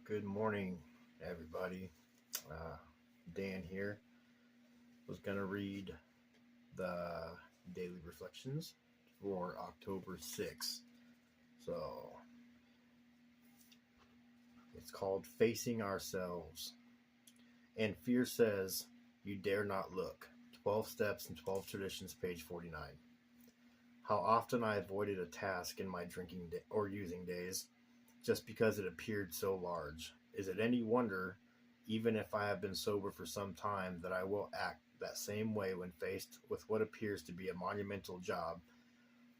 Good morning, everybody. Uh, Dan here. Was going to read the daily reflections for October 6th. So it's called Facing Ourselves. And fear says, "You dare not look." 12 Steps and 12 Traditions, page 49. How often I avoided a task in my or using days just because it appeared so large. Is it any wonder, even if I have been sober for some time, that I will act that same way when faced with what appears to be a monumental job,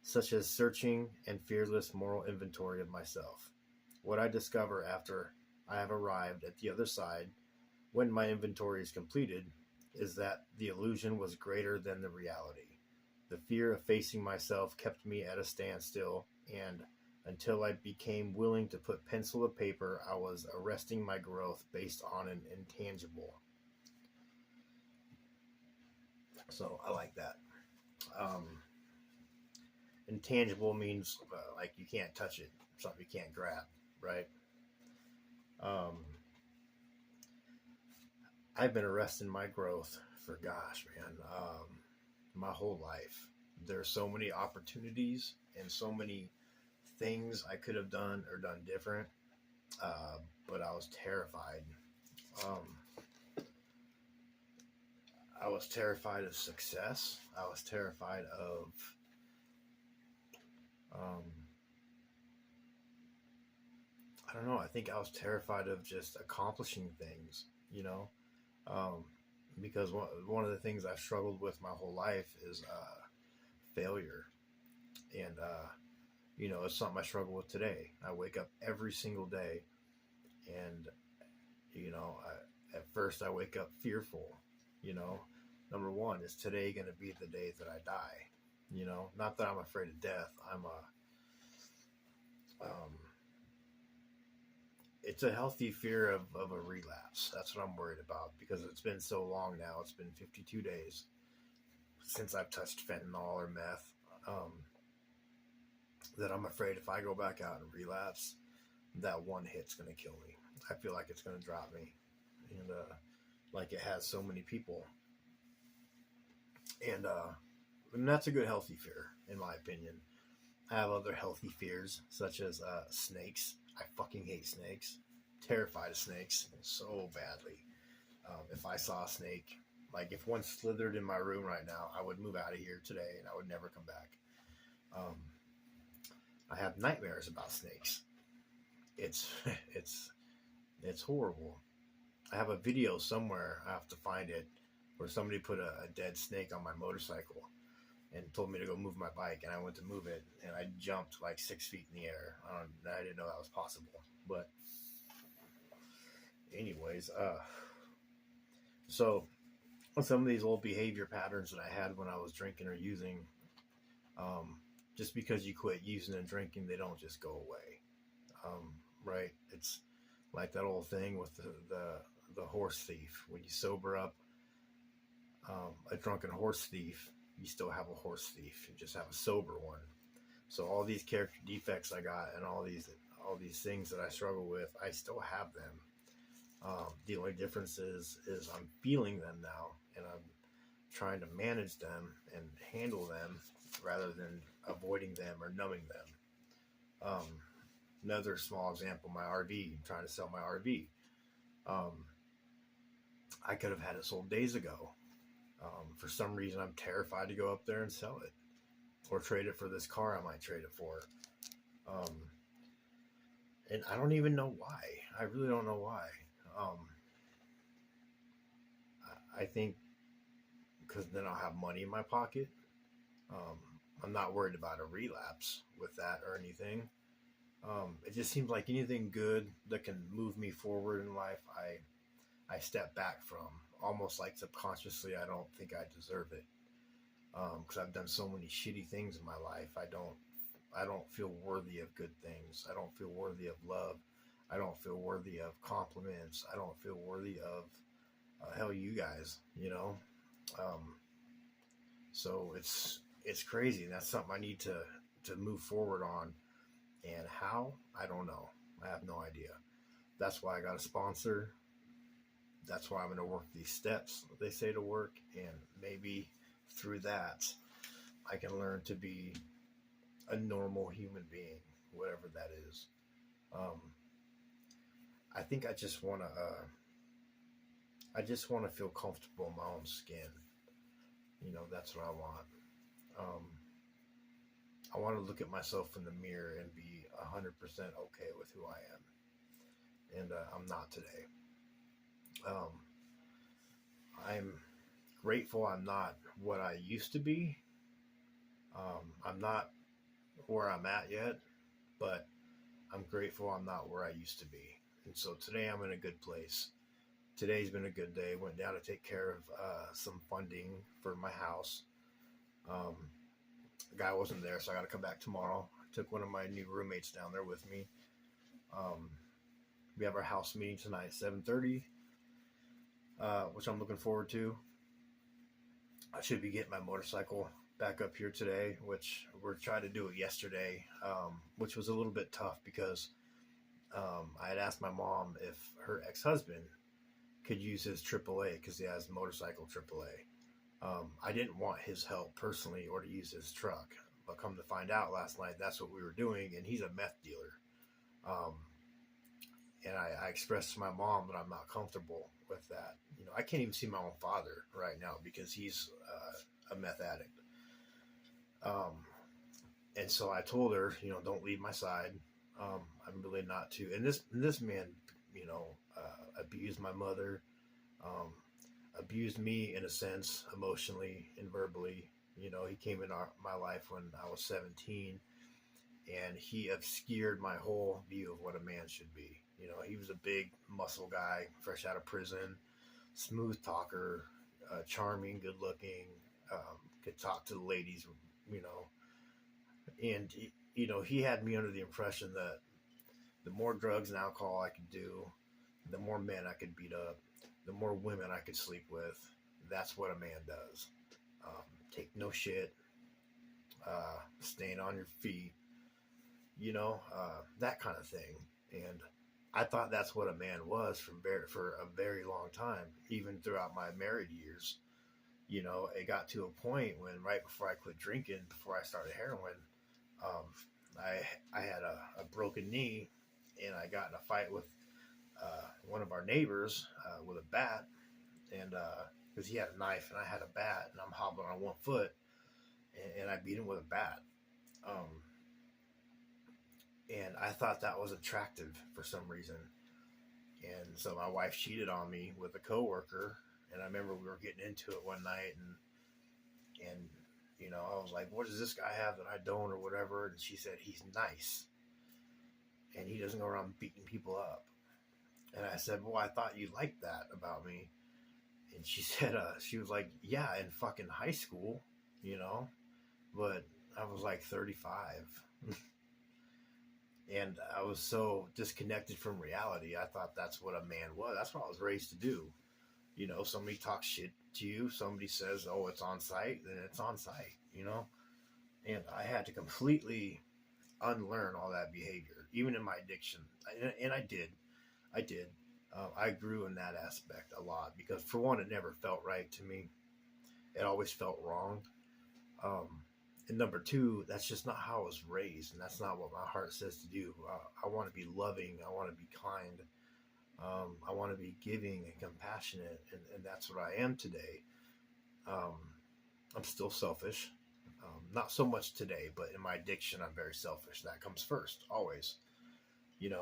such as searching and fearless moral inventory of myself? What I discover after I have arrived at the other side, when my inventory is completed, is that the illusion was greater than the reality. The fear of facing myself kept me at a standstill, and until I became willing to put pencil to paper, I was arresting my growth based on an intangible. So I like that. Um, Intangible means like you can't touch it, something you can't grab, right? Um, I've been arresting my growth for, gosh, man, my whole life. There's so many opportunities and so many things I could have done or done different, but I was terrified. Um, I was terrified of success. I was terrified of um, I don't know. I think I was terrified of just accomplishing things, you know, um, because one of the things I've struggled with my whole life is failure, and it's something I struggle with today. I wake up every single day, and at first I wake up fearful. You know, number one, is today going to be the day that I die? Not that I'm afraid of death. It's a healthy fear of a relapse. That's what I'm worried about because it's been so long now. It's been 52 days since I've touched fentanyl or meth, um, that I'm afraid if I go back out and relapse, that one hit's going to kill me. I feel like it's going to drop me. And like it has so many people. And that's a good healthy fear, in my opinion. I have other healthy fears, such as snakes. I fucking hate snakes. Terrified of snakes so badly. If I saw a snake, like if one slithered in my room right now, I would move out of here today and I would never come back. Um, I have nightmares about snakes. It's it's it's horrible. I have a video somewhere. I have to find it, where somebody put a dead snake on my motorcycle and told me to go move my bike, and I went to move it, and I jumped like 6 feet in the air. I didn't know that was possible. But anyways, so some of these old behavior patterns that I had when I was drinking or using, um, just because you quit using and drinking, they don't just go away, right? It's like that old thing with the horse thief. When you sober up, a drunken horse thief, you still have a horse thief. You just have a sober one. So all these character defects I got and all these things that I struggle with, I still have them. The only difference is I'm feeling them now, and I'm trying to manage them and handle them rather than avoiding them or numbing them. Another small example: my RV. I'm trying to sell my RV. Um, I could have had it sold days ago. For some reason, I'm terrified to go up there and sell it, or trade it for this car I might trade it for. Um, and I don't even know why. I really don't know why. Um, I think because then I'll have money in my pocket. Um, I'm not worried about a relapse with that or anything. It just seems like anything good that can move me forward in life, I step back from, almost like subconsciously. I don't think I deserve it because I've done so many shitty things in my life. I don't feel worthy of good things. I don't feel worthy of love. I don't feel worthy of compliments. I don't feel worthy of hell, you guys. Um, so it's crazy. And that's something I need to move forward on. And how? I don't know. I have no idea. That's why I got a sponsor. That's why I'm going to work these steps they say to work. And maybe through that, I can learn to be a normal human being, whatever that is. Um, I think I just want to feel comfortable in my own skin. That's what I want. Um, I want to look at myself in the mirror and be 100% okay with who I am. And I'm not today. Um, I'm grateful I'm not what I used to be. I'm not where I'm at yet, but I'm grateful I'm not where I used to be. And so today I'm in a good place. Today's been a good day. Went down to take care of some funding for my house. Um, the guy wasn't there, so I got to come back tomorrow. I took one of my new roommates down there with me. Um, we have our house meeting tonight at 7:30, which I'm looking forward to. I should be getting my motorcycle back up here today, which we're trying to do it yesterday, which was a little bit tough because I had asked my mom if her ex-husband could use his AAA because he has motorcycle AAA. I didn't want his help personally or to use his truck, but come to find out last night, that's what we were doing, and he's a meth dealer. And I expressed to my mom that I'm not comfortable with that. I can't even see my own father right now because he's a meth addict. And so I told her, don't leave my side. I'm really not to. And this man, abused my mother, abused me in a sense, emotionally and verbally. He came in my life when I was 17, and he obscured my whole view of what a man should be. He was a big muscle guy, fresh out of prison, smooth talker, charming, good looking, could talk to the ladies, and he had me under the impression that the more drugs and alcohol I could do, the more men I could beat up, the more women I could sleep with. That's what a man does. Take no shit, staying on your feet, that kind of thing. And I thought that's what a man was for a very long time, even throughout my married years. It got to a point when right before I quit drinking, before I started heroin, I had a broken knee, and I got in a fight with one of our neighbors with a bat, and because he had a knife and I had a bat, and I'm hobbling on one foot, and I beat him with a bat. And I thought that was attractive for some reason. And so my wife cheated on me with a coworker, and I remember we were getting into it one night, and I was like, what does this guy have that I don't, or whatever? And she said, he's nice, and he doesn't go around beating people up. And I said, well, I thought you liked that about me. And she said, she was like, yeah, in fucking high school, but I was like 35. And I was so disconnected from reality. I thought that's what a man was. That's what I was raised to do. Somebody talks shit to you. Somebody says, oh, it's on site. Then it's on site, And I had to completely unlearn all that behavior, even in my addiction. And I did. I grew in that aspect a lot because, for one, it never felt right to me. It always felt wrong. And number two, that's just not how I was raised, and that's not what my heart says to do. I want to be loving. I want to be kind. I want to be giving and compassionate, and that's what I am today. I'm still selfish. Not so much today, but in my addiction, I'm very selfish. That comes first, always. And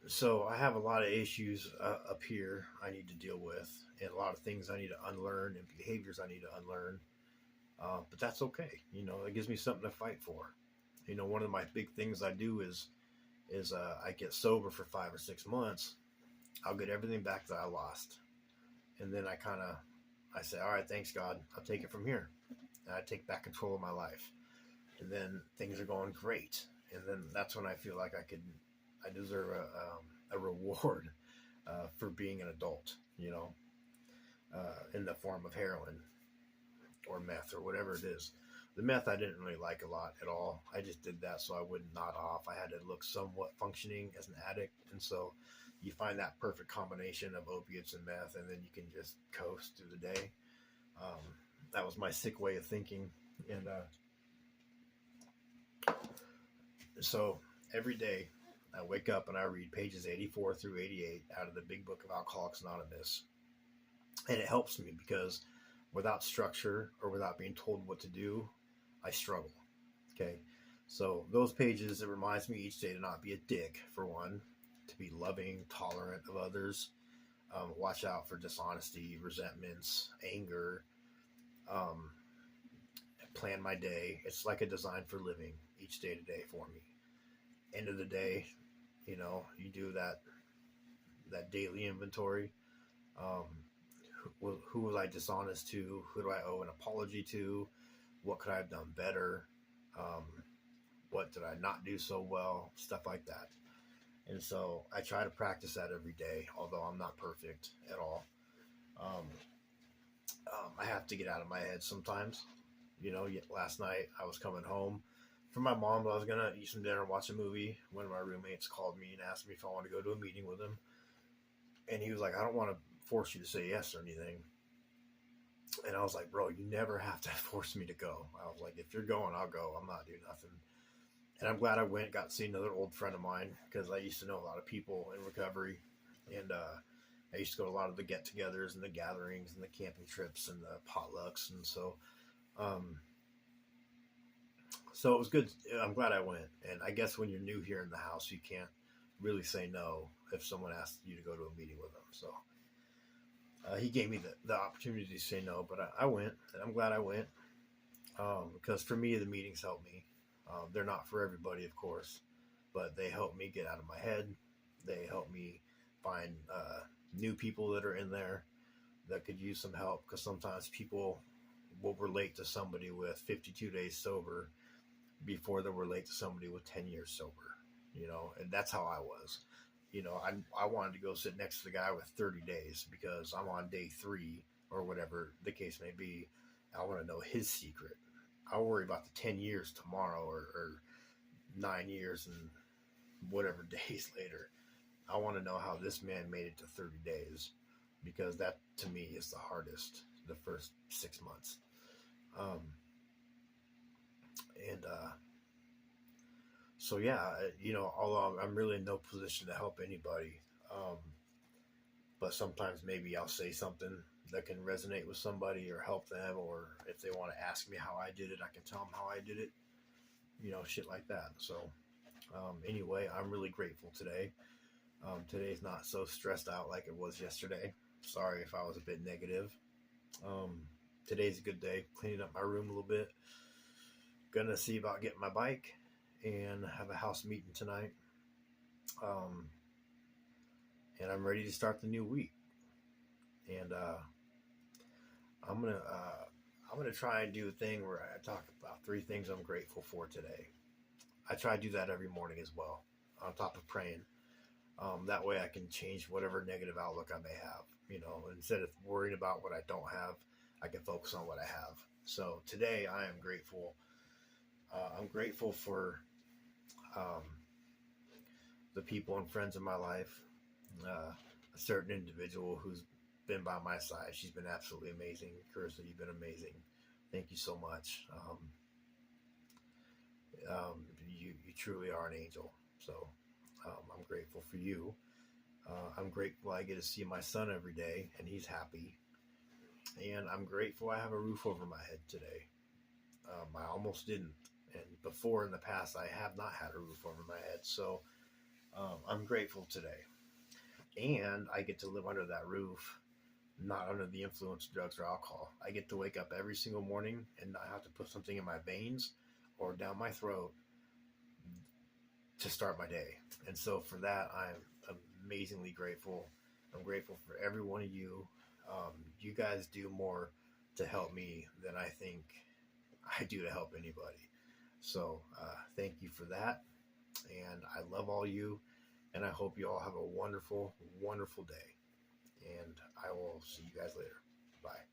so I have a lot of issues up here I need to deal with, and a lot of things I need to unlearn, and behaviors I need to unlearn. But that's okay. It gives me something to fight for. One of my big things I do is I get sober for 5 or 6 months. I'll get everything back that I lost, and then I say, all right, thanks God, I'll take it from here, and I take back control of my life, and then things are going great, and then that's when I feel like I deserve a reward for being an adult, in the form of heroin or meth or whatever it is. The meth I didn't really like a lot at all. I just did that so I wouldn't nod off. I had to look somewhat functioning as an addict, and so you find that perfect combination of opiates and meth, and then you can just coast through the day. Um, that was my sick way of thinking, and so every day I wake up and I read pages 84 through 88 out of the Big Book of Alcoholics Anonymous, and it helps me because without structure or without being told what to do, I struggle. Okay. So those pages, it reminds me each day to not be a dick, for one, to be loving, tolerant of others, watch out for dishonesty, resentments, anger, um, plan my day. It's like a design for living each day to day for me. End of the day, you do that daily inventory. Um, who was I dishonest to? Who do I owe an apology to? What could I have done better? Um, what did I not do so well? Stuff like that. And so I try to practice that every day, although I'm not perfect at all. Um, I have to get out of my head sometimes. Last night I was coming home from my mom. I was going to eat some dinner and watch a movie. One of my roommates called me and asked me if I wanted to go to a meeting with him. And he was like, I don't want to force you to say yes or anything. And I was like, bro, you never have to force me to go. I was like, if you're going, I'll go. I'm not doing nothing. And I'm glad I went, got to see another old friend of mine, because I used to know a lot of people in recovery. And I used to go to a lot of the get-togethers and the gatherings and the camping trips and the potlucks. And so it was good. I'm glad I went. And I guess when you're new here in the house, you can't really say no if someone asks you to go to a meeting with them. So he gave me the opportunity to say no, but I went, and I'm glad I went, because for me, the meetings help me. They're not for everybody, of course, but they help me get out of my head. They help me find new people that are in there that could use some help, because sometimes people will relate to somebody with 52 days sober before they'll relate to somebody with 10 years sober, and that's how I was. I wanted to go sit next to the guy with 30 days because I'm on day 3 or whatever the case may be. I want to know his secret. I'll worry about the 10 years tomorrow, or 9 years and whatever days later. I want to know how this man made it to 30 days, because that to me is the hardest, the first 6 months. So yeah, although I'm really in no position to help anybody, but sometimes maybe I'll say something that can resonate with somebody or help them, or if they want to ask me how I did it, I can tell them how I did it, shit like that. So anyway, I'm really grateful today. Today's not so stressed out like it was yesterday. Sorry if I was a bit negative. Today's a good day. Cleaning up my room a little bit. Gonna see about getting my bike and have a house meeting tonight. And I'm ready to start the new week. And I'm gonna try and do a thing where I talk about 3 things I'm grateful for today. I try to do that every morning as well, on top of praying. That way I can change whatever negative outlook I may have. Instead of worrying about what I don't have, I can focus on what I have. So today I am grateful. I'm grateful for the people and friends in my life. A certain individual who's been by my side. She's been absolutely amazing. Carissa, you've been amazing. Thank you so much. You truly are an angel. So I'm grateful for you. I'm grateful I get to see my son every day, and he's happy. And I'm grateful I have a roof over my head today. I almost didn't. And before in the past, I have not had a roof over my head. So I'm grateful today. And I get to live under that roof, not under the influence of drugs or alcohol. I get to wake up every single morning and not have to put something in my veins or down my throat to start my day. And so for that, I'm amazingly grateful. I'm grateful for every one of you. You guys do more to help me than I think I do to help anybody. So thank you for that. And I love all you. And I hope you all have a wonderful, wonderful day. And I will see you guys later. Bye.